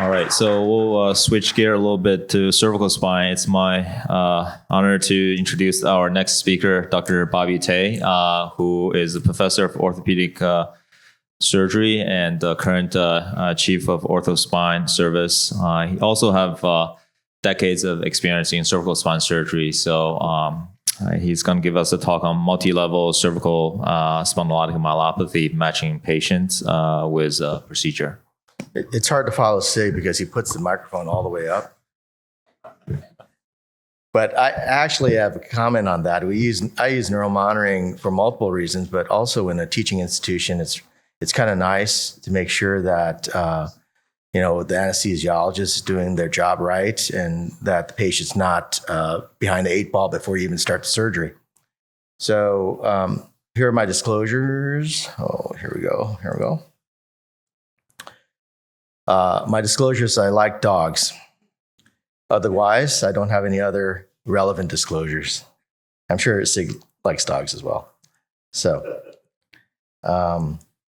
All right, so we'll switch gear a little bit to cervical spine. It's my honor to introduce our next speaker, Dr. Bobby Tay, who is a professor of orthopedic surgery and current chief of orthospine service. He also have decades of experience in cervical spine surgery. So he's going to give us a talk on multi-level cervical spondylotic myelopathy, matching patients with procedure. It's hard to follow Sig because he puts the microphone all the way up. But I actually have a comment on that. I use neuromonitoring for multiple reasons, but also in a teaching institution, it's kind of nice to make sure that the anesthesiologist is doing their job right and that the patient's not behind the 8 ball before you even start the surgery. So here are my disclosures. Oh, here we go. My disclosures, I like dogs. Otherwise, I don't have any other relevant disclosures. I'm sure Sig likes dogs as well. So,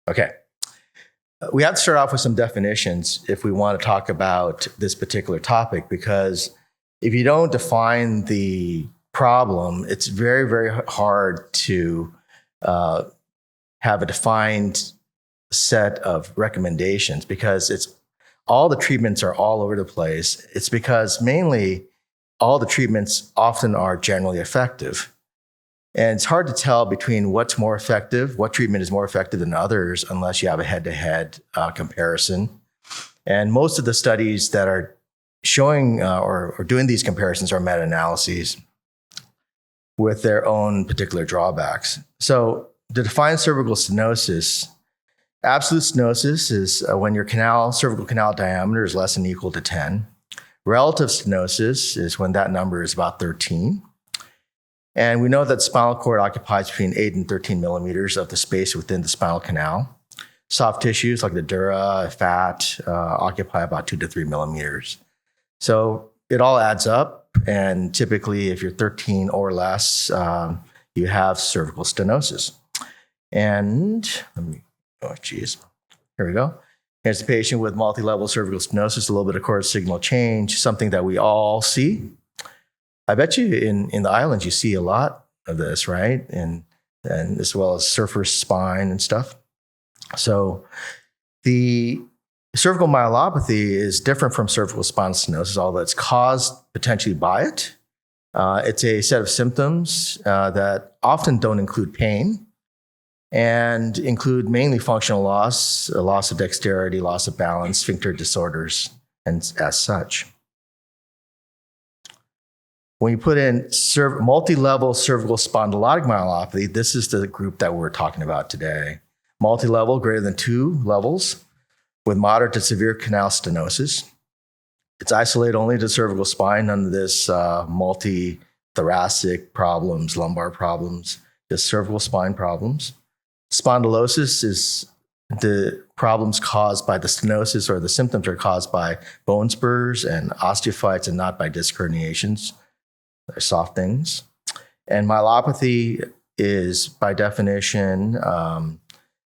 okay. We have to start off with some definitions if we want to talk about this particular topic, because if you don't define the problem, it's very, very hard to have a defined set of recommendations, because all the treatments are all over the place. It's because mainly all the treatments often are generally effective. And it's hard to tell between what's more effective, what treatment is more effective than others, unless you have a head-to-head comparison. And most of the studies that are showing or doing these comparisons are meta-analyses with their own particular drawbacks. So to define cervical stenosis, absolute stenosis is when your cervical canal diameter is less than or equal to 10. Relative stenosis is when that number is about 13. And we know that the spinal cord occupies between 8 and 13 millimeters of the space within the spinal canal. Soft tissues like the dura, fat, occupy about 2 to 3 millimeters. So it all adds up. And typically, if you're 13 or less, you have cervical stenosis. And here we go. Here's the patient with multi-level cervical stenosis, a little bit of cord signal change, something that we all see. I bet you in the islands, you see a lot of this, right? And as well as surfer spine and stuff. So the cervical myelopathy is different from cervical spinal stenosis, although it's caused potentially by it. It's a set of symptoms that often don't include pain and include mainly functional loss, a loss of dexterity, loss of balance, sphincter disorders, and as such. When you put in multi-level cervical spondylotic myelopathy, this is the group that we're talking about today. Multi-level, greater than 2 levels, with moderate to severe canal stenosis. It's isolated only to cervical spine, none of this multi-thoracic problems, lumbar problems, just cervical spine problems. Spondylosis is the problems caused by the stenosis, or the symptoms are caused by bone spurs and osteophytes and not by disc herniations. They're soft things. And myelopathy is, by definition,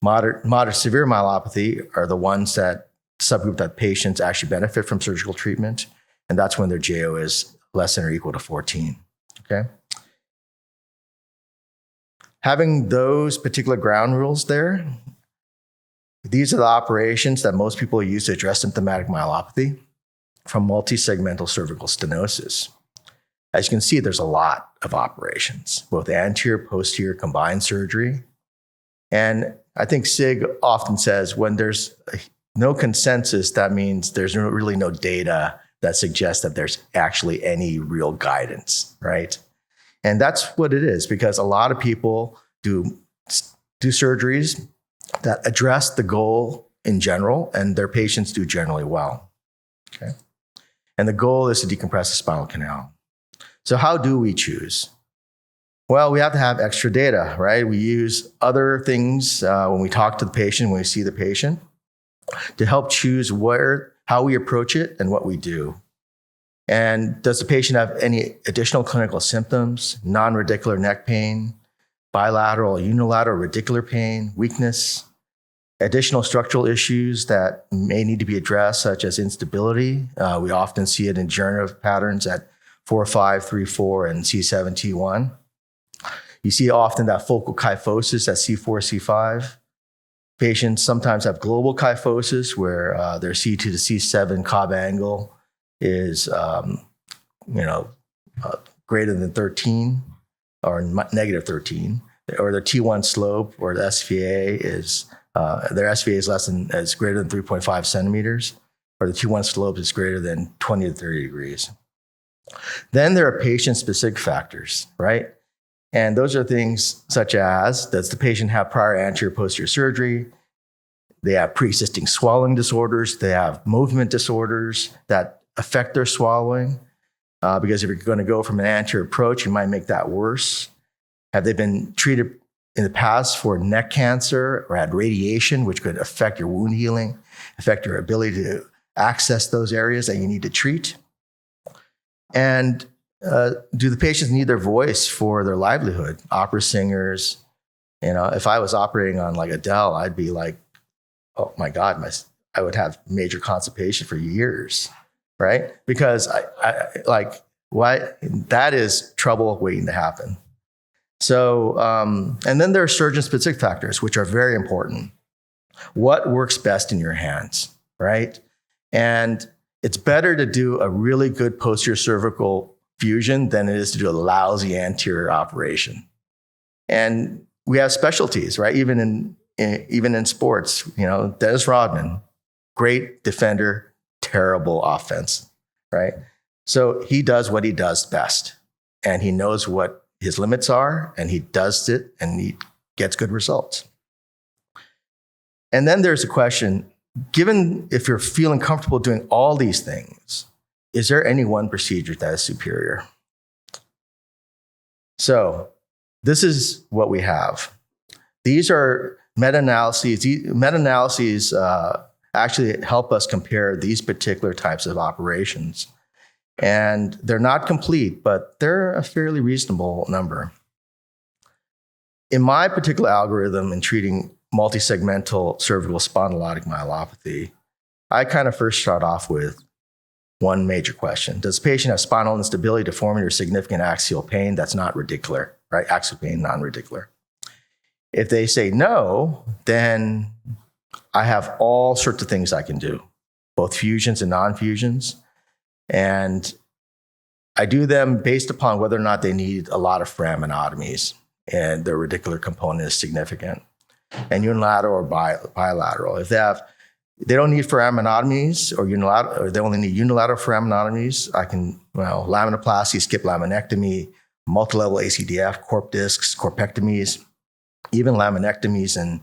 moderate severe myelopathy are the ones that subgroup that patients actually benefit from surgical treatment. And that's when their JO is less than or equal to 14. Okay. Having those particular ground rules there, these are the operations that most people use to address symptomatic myelopathy from multisegmental cervical stenosis. As you can see, there's a lot of operations, both anterior, posterior, combined surgery. And I think Sig often says when there's no consensus, that means there's really no data that suggests that there's actually any real guidance, right? And that's what it is, because a lot of people do surgeries that address the goal in general, and their patients do generally well. Okay. And the goal is to decompress the spinal canal. So how do we choose? Well, we have to have extra data, right? We use other things when we talk to the patient, when we see the patient, to help choose how we approach it and what we do. And does the patient have any additional clinical symptoms, non-radicular neck pain, bilateral, unilateral radicular pain, weakness? Additional structural issues that may need to be addressed, such as instability. We often see it in degenerative patterns at 4-5, 3-4, and C7-T1. You see often that focal kyphosis at C4, C5. Patients sometimes have global kyphosis where their C2 to C7 Cobb angle is greater than 13 or negative 13, or their T1 slope or the SVA is their SVA is greater than 3.5 centimeters, or the T1 slope is greater than 20 to 30 degrees. Then there are patient-specific factors, right? And those are things such as, does the patient have prior anterior posterior surgery? They have pre-existing swallowing disorders. They have movement disorders that affect their swallowing. Because if you're going to go from an anterior approach, you might make that worse. Have they been treated in the past for neck cancer or had radiation, which could affect your wound healing, affect your ability to access those areas that you need to treat? And do the patients need their voice for their livelihood? Opera singers, if I was operating on like Adele, I'd be like, oh my God, I would have major constipation for years, right? Because that is trouble waiting to happen. So, and then there are surgeon-specific factors, which are very important. What works best in your hands, right? And it's better to do a really good posterior cervical fusion than it is to do a lousy anterior operation. And we have specialties, right? Even in sports, Dennis Rodman, great defender, terrible offense, right? So he does what he does best, and he knows what his limits are, and he does it, and he gets good results. And then there's a question, given if you're feeling comfortable doing all these things, is there any one procedure that is superior? So this is what we have. These are meta-analyses. Meta-analyses actually help us compare these particular types of operations. And they're not complete, but they're a fairly reasonable number. In my particular algorithm in treating multisegmental cervical spondylotic myelopathy, I kind of first start off with one major question. Does the patient have spinal instability, deformity, or significant axial pain that's not radicular, right? Axial pain, non-radicular. If they say no, then I have all sorts of things I can do, both fusions and non-fusions. And I do them based upon whether or not they need a lot of foraminotomies and their radicular component is significant. And unilateral or bilateral. If they don't need foraminotomies or unilateral, or they only need unilateral foraminotomies, I can, laminoplasty, skip laminectomy, multi-level ACDF, corp discs, corpectomies, even laminectomies and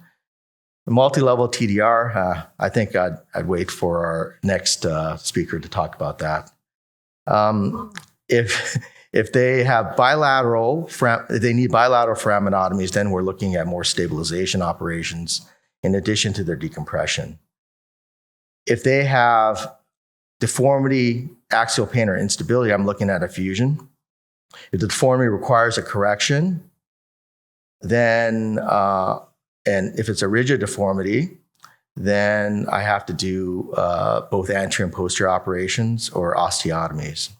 multi-level TDR. I think I'd wait for our next speaker to talk about that. If they have they need bilateral foraminotomies, then we're looking at more stabilization operations in addition to their decompression. If they have deformity, axial pain, or instability, I'm looking at a fusion. If the deformity requires a correction, then, and if it's a rigid deformity, then I have to do both anterior and posterior operations or osteotomies.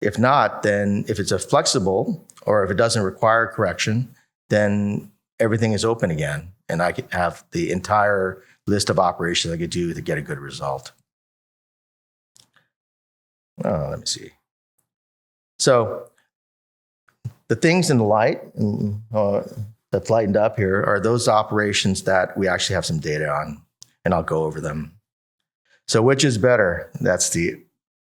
If not, then if it's a flexible or if it doesn't require correction, then everything is open again. And I can have the entire list of operations I could do to get a good result. Let me see. So the things in the light that's lightened up here are those operations that we actually have some data on, and I'll go over them. So which is better? That's the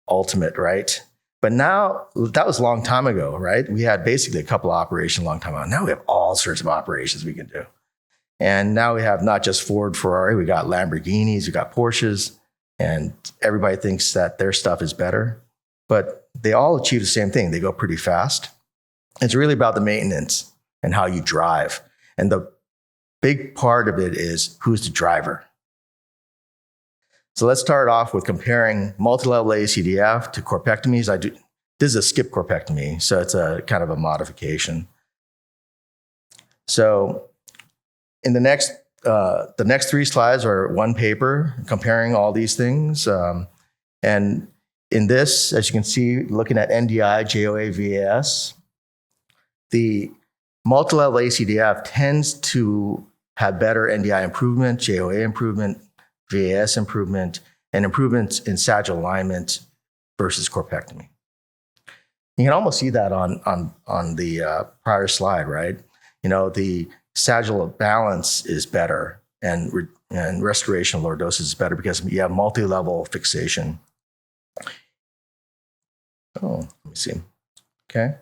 ultimate, right? But now, that was a long time ago, right? We had basically a couple of operations a long time ago. Now we have all sorts of operations we can do. And now we have not just Ford, Ferrari, we got Lamborghinis, we got Porsches, and everybody thinks that their stuff is better. But they all achieve the same thing. They go pretty fast. It's really about the maintenance and how you drive. And the big part of it is who's the driver. So let's start off with comparing multi-level ACDF to corpectomies. This is a skip corpectomy, so it's a kind of a modification. So in the next three slides are one paper comparing all these things. And in this, as you can see, looking at NDI, JOA, VAS, the multi-level ACDF tends to have better NDI improvement, JOA improvement, VAS improvement, and improvements in sagittal alignment versus corpectomy. You can almost see that on the prior slide, right? The sagittal balance is better, and restoration of lordosis is better because you have multi-level fixation. Oh, let me see. Okay.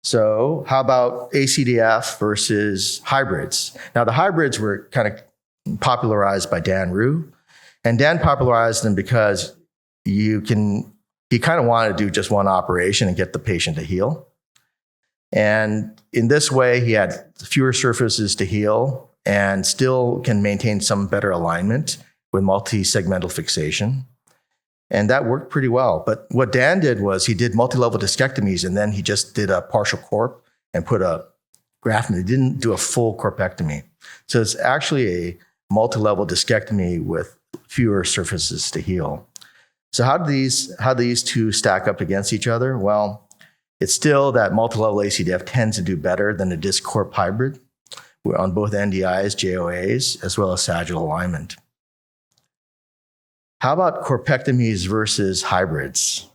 So how about ACDF versus hybrids? Now, the hybrids were kind of popularized by Dan Rue, and Dan popularized them because he kind of wanted to do just one operation and get the patient to heal. And in this way, he had fewer surfaces to heal and still can maintain some better alignment with multi-segmental fixation. And that worked pretty well. But what Dan did was he did multi-level discectomies, and then he just did a partial corp and put a graft in. He didn't do a full corpectomy. So it's actually a multi-level discectomy with fewer surfaces to heal. So how do these two stack up against each other? Well, it's still that multi-level ACDF tends to do better than a disc corp hybrid on both NDIs, JOAs, as well as sagittal alignment. How about corpectomies versus hybrids?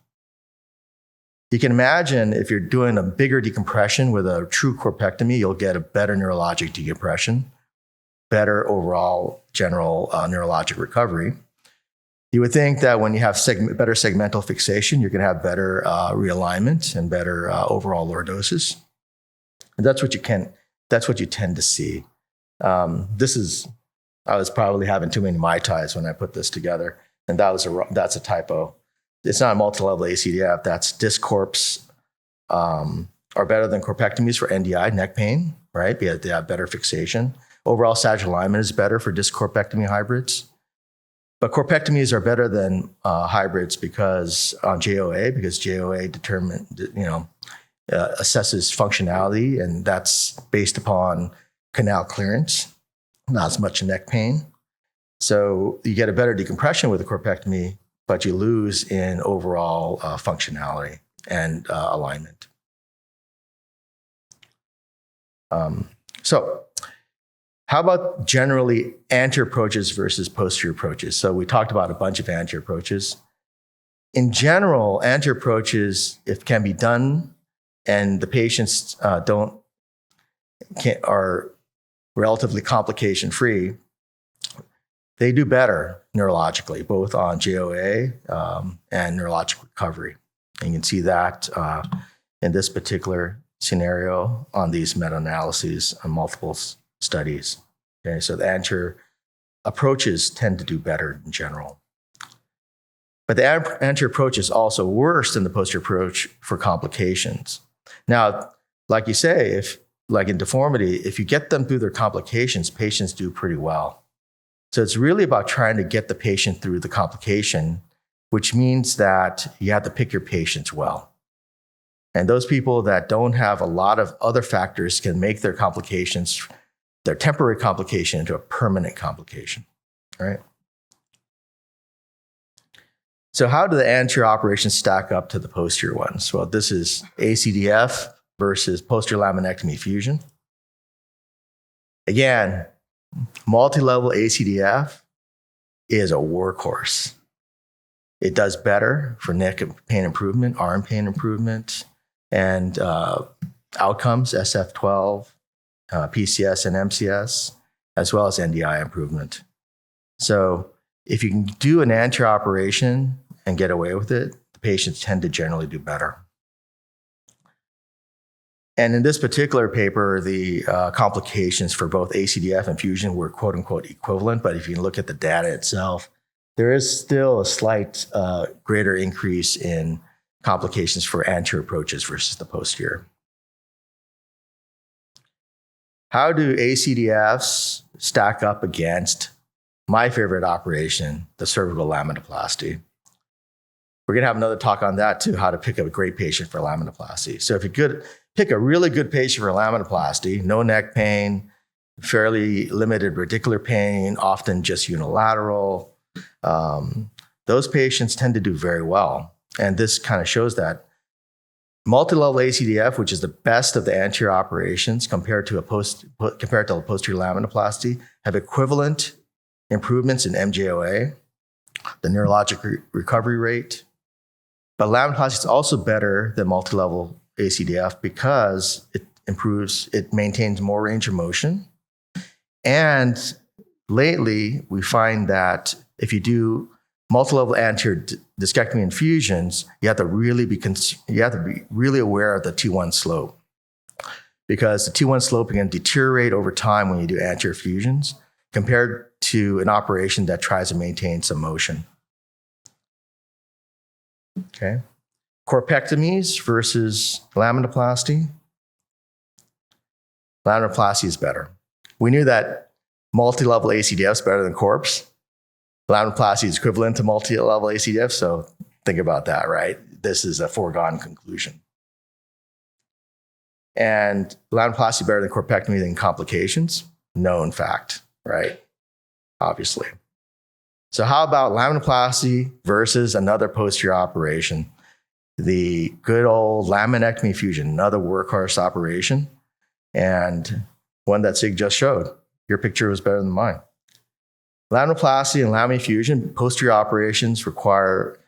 You can imagine if you're doing a bigger decompression with a true corpectomy, you'll get a better neurologic decompression, better overall general neurologic recovery. You would think that when you have better segmental fixation, you're going to have better realignment and better overall lordosis. And that's what you tend to see. I was probably having too many Mai Tais when I put this together. And that's a typo. It's not a multi-level ACDF. That's disc corps are better than corpectomies for NDI, neck pain, right? Because they have better fixation. Overall sagittal alignment is better for disc corpectomy hybrids. But corpectomies are better than hybrids because JOA assesses functionality, and that's based upon canal clearance, not as much neck pain. So you get a better decompression with a corpectomy, but you lose in overall functionality and alignment. So how about generally anterior approaches versus posterior approaches? So we talked about a bunch of anterior approaches. In general, anterior approaches, if can be done and the patients are relatively complication-free, they do better neurologically, both on JOA and neurologic recovery. And you can see that in this particular scenario on these meta-analyses on multiple studies. Okay, so the anterior approaches tend to do better in general. But the anterior approach is also worse than the posterior approach for complications. Now, like you say, like in deformity, if you get them through their complications, patients do pretty well. So it's really about trying to get the patient through the complication, which means that you have to pick your patients well. And those people that don't have a lot of other factors can make their complications, their temporary complication, into a permanent complication, right? So how do the anterior operations stack up to the posterior ones? Well, this is ACDF versus posterior laminectomy fusion. Again, multi-level ACDF is a workhorse. It does better for neck pain improvement, arm pain improvement, and outcomes, SF12, PCS and MCS, as well as NDI improvement. So if you can do an anterior operation and get away with it, the patients tend to generally do better. And in this particular paper, the complications for both ACDF and fusion were quote unquote equivalent. But if you look at the data itself, there is still a slight greater increase in complications for anterior approaches versus the posterior. How do ACDFs stack up against my favorite operation, the cervical laminoplasty? We're going to have another talk on that too, how to pick a great patient for laminoplasty. So if you could pick a really good patient for laminoplasty, no neck pain, fairly limited radicular pain, often just unilateral. Those patients tend to do very well. And this kind of shows that multi-level ACDF, which is the best of the anterior operations compared to a posterior laminoplasty, have equivalent improvements in MJOA, the neurologic recovery rate. But laminoplasty is also better than multi-level ACDF because it maintains more range of motion. And lately, we find that if you do multi-level anterior discectomy infusions, you have to be really aware of the T1 slope, because the T1 slope can deteriorate over time when you do anterior fusions compared to an operation that tries to maintain some motion. Okay, corpectomies versus laminoplasty. Laminoplasty is better. We knew that multi-level ACDF is better than corpse. Laminoplasty is equivalent to multi-level ACDF, so think about that, right? This is a foregone conclusion. And laminoplasty better than corpectomy than complications? Known fact, right? Obviously. So how about laminoplasty versus another posterior operation? The good old laminectomy fusion, another workhorse operation, and one that Sig just showed. Your picture was better than mine. Laminoplasty and lamina fusion, posterior operations require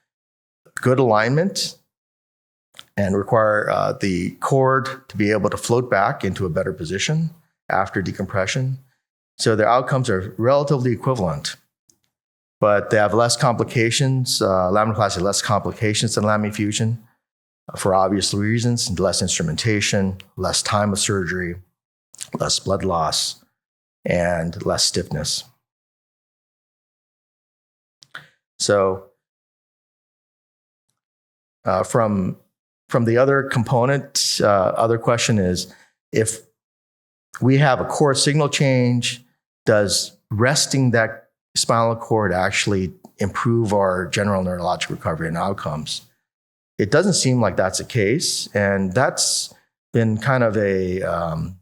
good alignment and require the cord to be able to float back into a better position after decompression. So their outcomes are relatively equivalent, but they have less complications. Laminoplasty has less complications than lamina fusion for obvious reasons: less instrumentation, less time of surgery, less blood loss, and less stiffness. So from the other component, other question is, if we have a cord signal change, does resting that spinal cord actually improve our general neurologic recovery and outcomes? It doesn't seem like that's the case, and that's been kind of an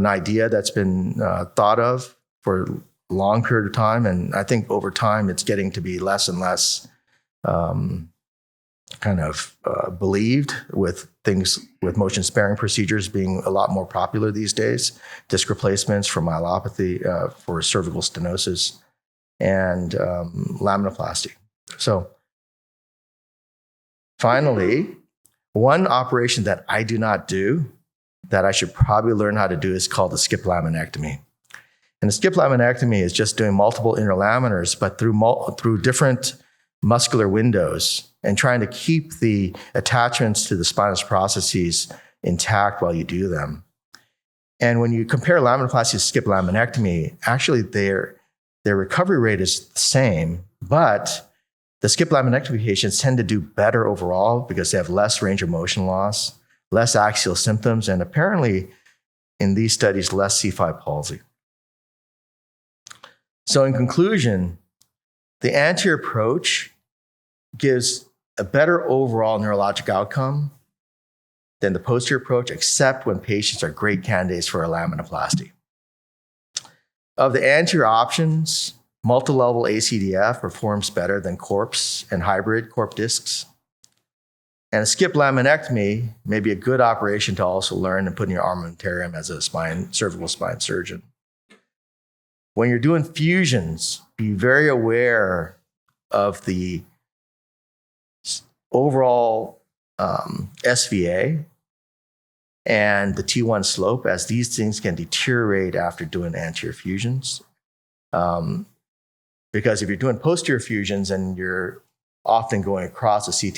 idea that's been thought of for a long period of time, and I think over time it's getting to be less and less believed, with things with motion sparing procedures being a lot more popular these days, disc replacements for myelopathy, for cervical stenosis, and laminoplasty. So finally, one operation that I do not do that I should probably learn how to do is called the skip laminectomy. And the skip laminectomy is just doing multiple interlaminars, but through different muscular windows, and trying to keep the attachments to the spinous processes intact while you do them. And when you compare laminoplasty to skip laminectomy, actually their recovery rate is the same, but the skip laminectomy patients tend to do better overall because they have less range of motion loss, less axial symptoms, and apparently in these studies, less C5 palsy. So in conclusion, the anterior approach gives a better overall neurologic outcome than the posterior approach, except when patients are great candidates for a laminoplasty. Of the anterior options, multi-level ACDF performs better than corpse and hybrid corp discs. And a skip laminectomy may be a good operation to also learn and put in your armamentarium as a cervical spine surgeon. When you're doing fusions, be very aware of the overall SVA and the T1 slope, as these things can deteriorate after doing anterior fusions. Because if you're doing posterior fusions and you're often going across a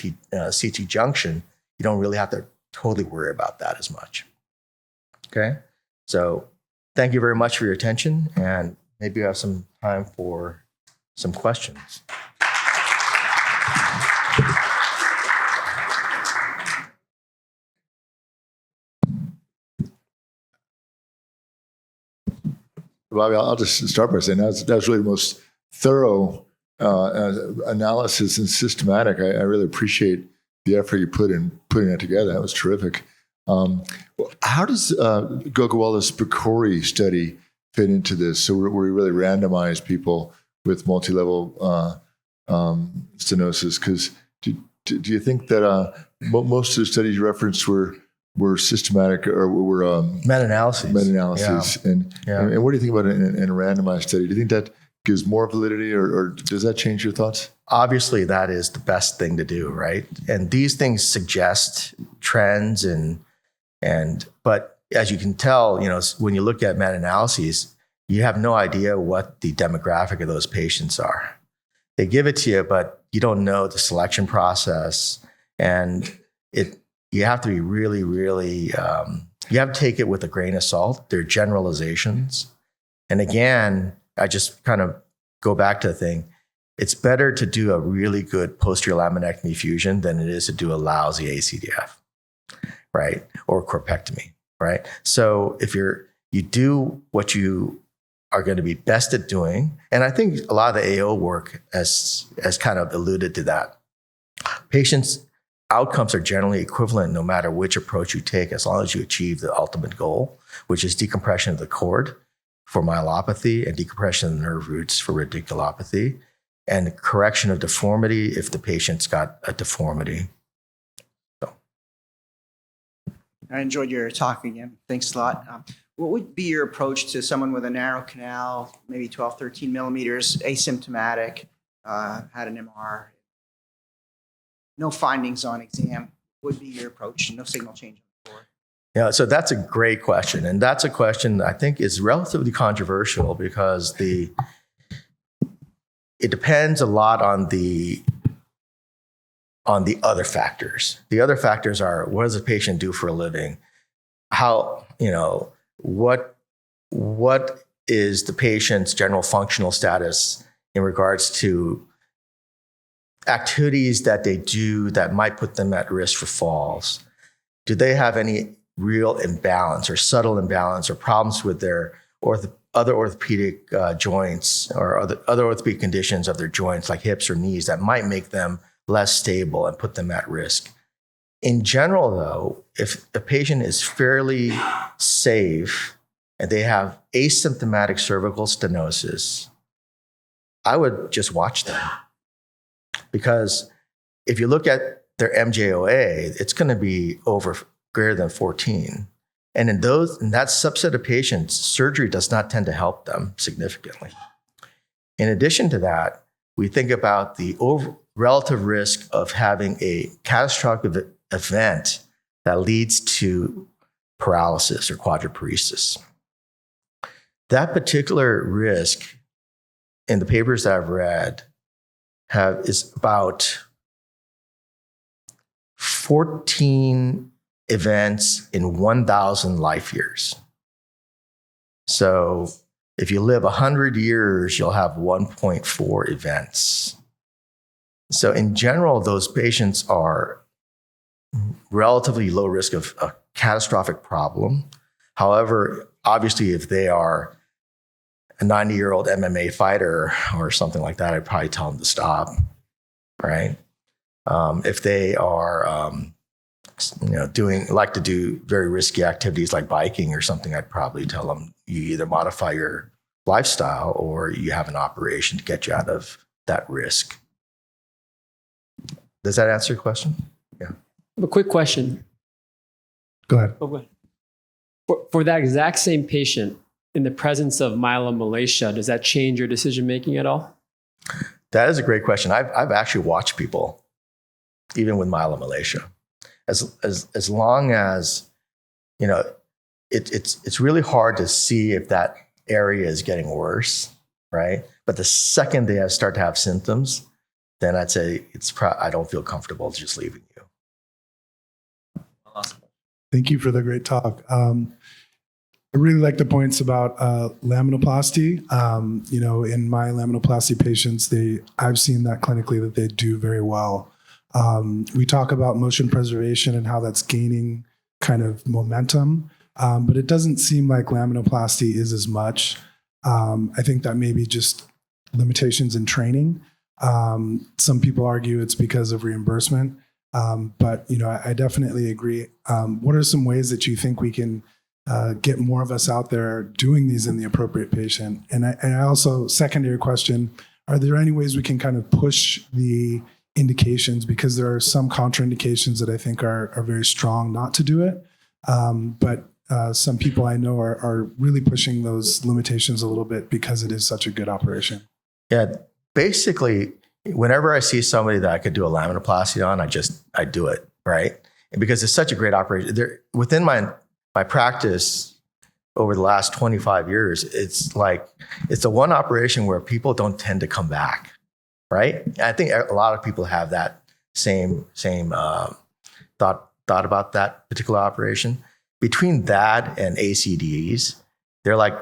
CT junction, you don't really have to totally worry about that as much. Okay, so thank you very much for your attention, and maybe we have some time for some questions. Bobby, I'll just start by saying that was really the most thorough analysis and systematic. I really appreciate the effort you put in putting that together. That was terrific. How does Gogawalla's Picori study fit into this? So where we really randomize people with multi-level stenosis? Because do you think that most of the studies you referenced were systematic or were Meta-analyses? Meta-analyses. Yeah. And what do you think about it in a randomized study? Do you think that gives more validity, or does that change your thoughts? Obviously, that is the best thing to do, right? And these things suggest trends, but as you can tell, when you look at meta-analyses, you have no idea what the demographic of those patients are. They give it to you, but you don't know the selection process, and you have to be really, really, you have to take it with a grain of salt. They're generalizations. And again, I just kind of go back to the thing. It's better to do a really good posterior laminectomy fusion than it is to do a lousy ACDF, right? Or corpectomy, right? So if you do what you are going to be best at doing, and I think a lot of the AO work has kind of alluded to that. Patients' outcomes are generally equivalent no matter which approach you take, as long as you achieve the ultimate goal, which is decompression of the cord for myelopathy and decompression of the nerve roots for radiculopathy, and correction of deformity if the patient's got a deformity. So. I enjoyed your talk again. Thanks a lot. What would be your approach to someone with a narrow canal, maybe 12, 13 millimeters, asymptomatic, had an MR, no findings on exam? What would be your approach? No signal change on the floor? Yeah, so that's a great question. And that's a question I think is relatively controversial because it depends a lot on the other factors. The other factors are, what does the patient do for a living? How, what is the patient's general functional status in regards to activities that they do that might put them at risk for falls? Do they have any real imbalance or subtle imbalance or problems with their other orthopedic joints or other orthopedic conditions of their joints like hips or knees that might make them less stable and put them at risk? In general, though, if the patient is fairly safe and they have asymptomatic cervical stenosis, I would just watch them. Because if you look at their MJOA, it's going to be greater than 14. And in that subset of patients, surgery does not tend to help them significantly. In addition to that, we think about the relative risk of having a catastrophic event that leads to paralysis or quadriparesis. That particular risk, in the papers that I've read, is about 14 events in 1,000 life years. So if you live 100 years, you'll have 1.4 events. So in general, those patients are relatively low risk of a catastrophic problem. However, obviously, if they are a 90-year-old MMA fighter or something like that, I'd probably tell them to stop, right? If they are, like to do very risky activities like biking or something, I'd probably tell them you either modify your lifestyle or you have an operation to get you out of that risk. Does that answer your question? Yeah. I have a quick question. Go ahead. Oh, go ahead. For that exact same patient, in the presence of myelomalacia, does that change your decision-making at all? That is a great question. I've actually watched people, even with myelomalacia, as long as, it's really hard to see if that area is getting worse, right? But the second they start to have symptoms, then I'd say I don't feel comfortable just leaving you. Awesome. Thank you for the great talk. I really like the points about laminoplasty. In my laminoplasty patients, I've seen that clinically that they do very well. We talk about motion preservation and how that's gaining kind of momentum, but it doesn't seem like laminoplasty is as much. I think that may be just limitations in training. Some people argue it's because of reimbursement. But I definitely agree. What are some ways that you think we can get more of us out there doing these in the appropriate patient? And I also, secondary question, are there any ways we can kind of push the indications, because there are some contraindications that I think are very strong not to do it. But some people I know are really pushing those limitations a little bit because it is such a good operation. Yeah, basically, whenever I see somebody that I could do a laminoplasty on, I do it, right? And because it's such a great operation. Within my practice over the last 25 years, it's the one operation where people don't tend to come back, right? I think a lot of people have that same thought about that particular operation. Between that and ACDs, they're like,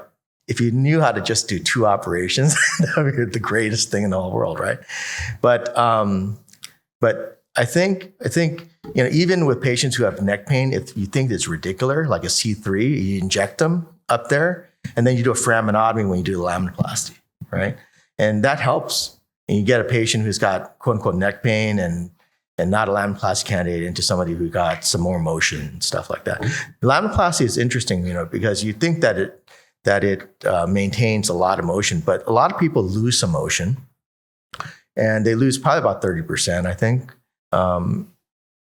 if you knew how to just do 2 operations, that would be the greatest thing in the whole world, right? But I think even with patients who have neck pain, if you think it's radicular, like a C3, you inject them up there, and then you do a foraminotomy when you do the laminoplasty, right? And that helps. And you get a patient who's got quote unquote neck pain and not a laminoplasty candidate into somebody who got some more motion and stuff like that. The laminoplasty is interesting, because you think that it maintains a lot of motion, but a lot of people lose some motion, and they lose probably about 30%, I think.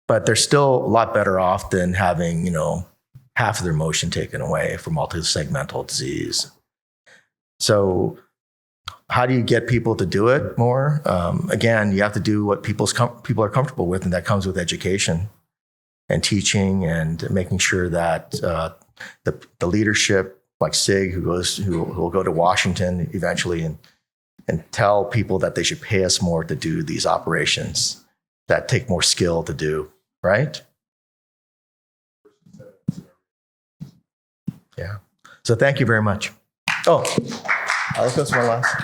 But they're still a lot better off than having, half of their motion taken away for multisegmental disease. So how do you get people to do it more? Again, you have to do what people are comfortable with, and that comes with education and teaching and making sure that the leadership, like Sig, who will go to Washington eventually and tell people that they should pay us more to do these operations that take more skill to do, right? Yeah. So thank you very much. Oh, let's go to one last.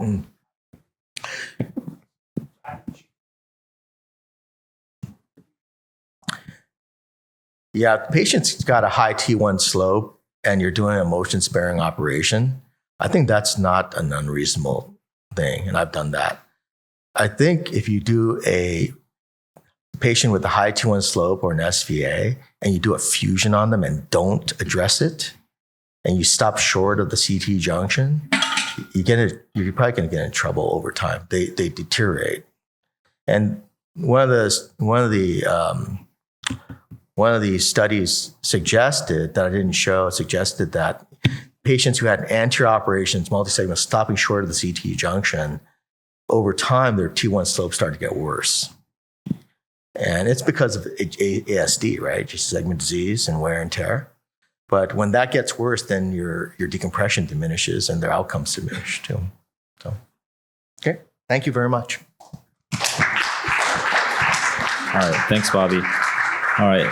Mm. Yeah, if the patient's got a high T1 slope and you're doing a motion sparing operation, I think that's not an unreasonable thing, and I've done that. I think if you do a patient with a high T1 slope or an SVA and you do a fusion on them and don't address it, and you stop short of the CT junction, you're probably going to get in trouble over time. They deteriorate. And one of the studies suggested that I didn't show suggested that patients who had anterior operations, multisegment, stopping short of the CT junction, over time their T1 slopes start to get worse. And it's because of ASD, right? Just segment disease and wear and tear. But when that gets worse, then your decompression diminishes and their outcomes diminish too. So, okay, thank you very much. All right, thanks, Bobby. All right.